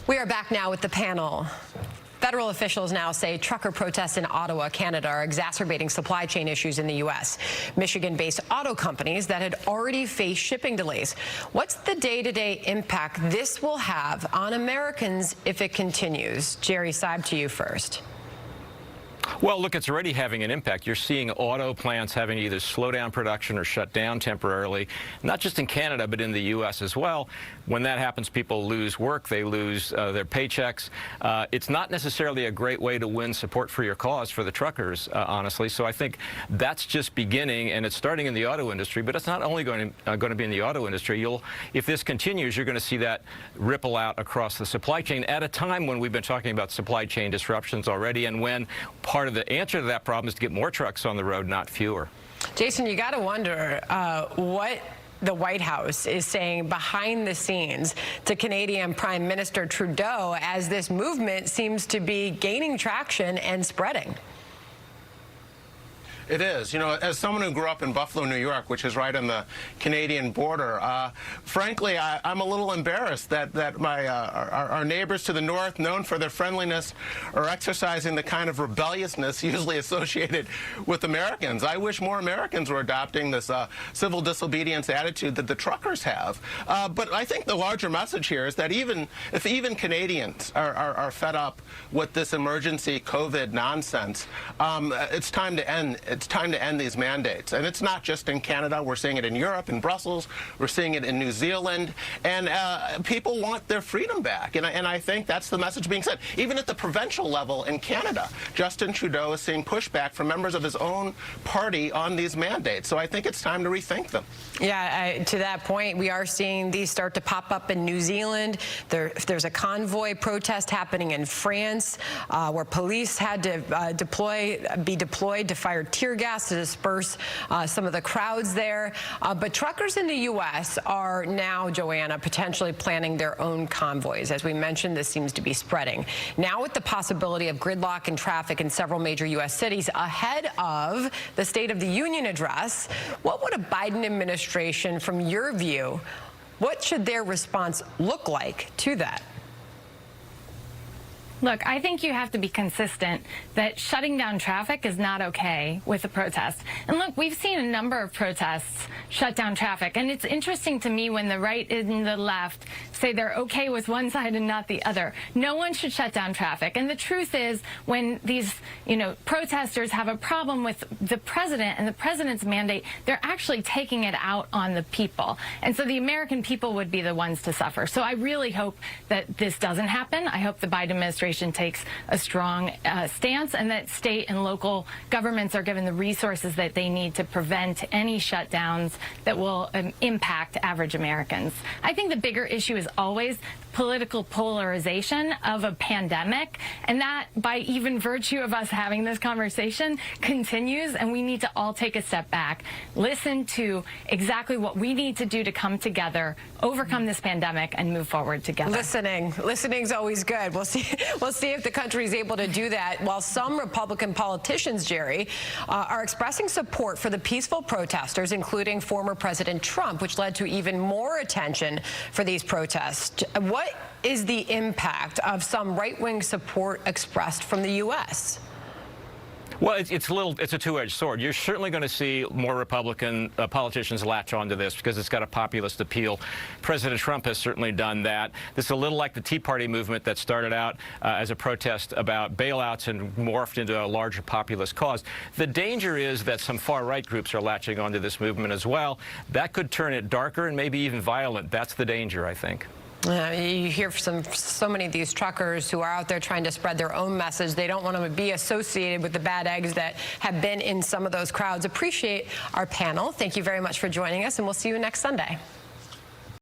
We are back now with the panel. Federal officials now say trucker protests in Ottawa, Canada, are exacerbating supply chain issues in the U.S. Michigan-based auto companies that had already faced shipping delays. What's the day-to-day impact this will have on Americans if it continues? Jerry Seib, to you first. Well, look, it's already having an impact. You're seeing auto plants having to either slow down production or shut down temporarily, not just in Canada, but in the U.S. as well. When that happens, people lose work. They lose their paychecks. It's not necessarily a great way to win support for your cause for the truckers, honestly. So I think that's just beginning, and it's starting in the auto industry. But it's not only going to be in the auto industry. If this continues, you're going to see that ripple out across the supply chain at a time when we've been talking about supply chain disruptions already, and when part of the answer to that problem is to get more trucks on the road, not fewer. Jason, you got to wonder what the White House is saying behind the scenes to Canadian Prime Minister Trudeau as this movement seems to be gaining traction and spreading. It is. You know, as someone who grew up in Buffalo, New York, which is right on the Canadian border, frankly, I'm a little embarrassed that our neighbors to the north, known for their friendliness, are exercising the kind of rebelliousness usually associated with Americans. I wish more Americans were adopting this civil disobedience attitude that the truckers have. But I think the larger message here is that if even Canadians are fed up with this emergency COVID nonsense, it's time to end. It's time to end these mandates. And it's not just in Canada. We're seeing it in Europe, in Brussels. We're seeing it in New Zealand. And people want their freedom back. And I think that's the message being sent. Even at the provincial level in Canada, Justin Trudeau is seeing pushback from members of his own party on these mandates. So I think it's time to rethink them. Yeah, to that point, we are seeing these start to pop up in New Zealand. There's a convoy protest happening in France where police had to be deployed to fire tear gas to disperse some of the crowds there. But truckers in the U.S. are now, Johanna, potentially planning their own convoys. As we mentioned, this seems to be spreading. Now with the possibility of gridlock and traffic in several major U.S. cities ahead of the State of the Union address, what would a Biden administration, from your view, what should their response look like to that? Look, I think you have to be consistent that shutting down traffic is not okay with a protest. And look, we've seen a number of protests shut down traffic. And it's interesting to me when the right and the left say they're okay with one side and not the other. No one should shut down traffic. And the truth is, when these, protesters have a problem with the president and the president's mandate, they're actually taking it out on the people. And so the American people would be the ones to suffer. So I really hope that this doesn't happen. I hope the Biden administration takes a strong stance, and that state and local governments are given the resources that they need to prevent any shutdowns that will impact average Americans. I think the bigger issue is always political polarization of a pandemic, and that, by even virtue of us having this conversation, continues, and we need to all take a step back, listen to exactly what we need to do to come together, overcome this pandemic, and move forward together. Listening's always good. We'll see if the country is able to do that. While some Republican politicians, Jerry, are expressing support for the peaceful protesters, including former President Trump, which led to even more attention for these protests. What is the impact of some right-wing support expressed from the U.S.? Well, it's a two-edged sword. You're certainly going to see more Republican politicians latch onto this because it's got a populist appeal. President Trump has certainly done that. This is a little like the Tea Party movement that started out as a protest about bailouts and morphed into a larger populist cause. The danger is that some far-right groups are latching onto this movement as well. That could turn it darker and maybe even violent. That's the danger, I think. You hear from so many of these truckers who are out there trying to spread their own message. They don't want to be associated with the bad eggs that have been in some of those crowds. Appreciate our panel. Thank you very much for joining us, and we'll see you next Sunday.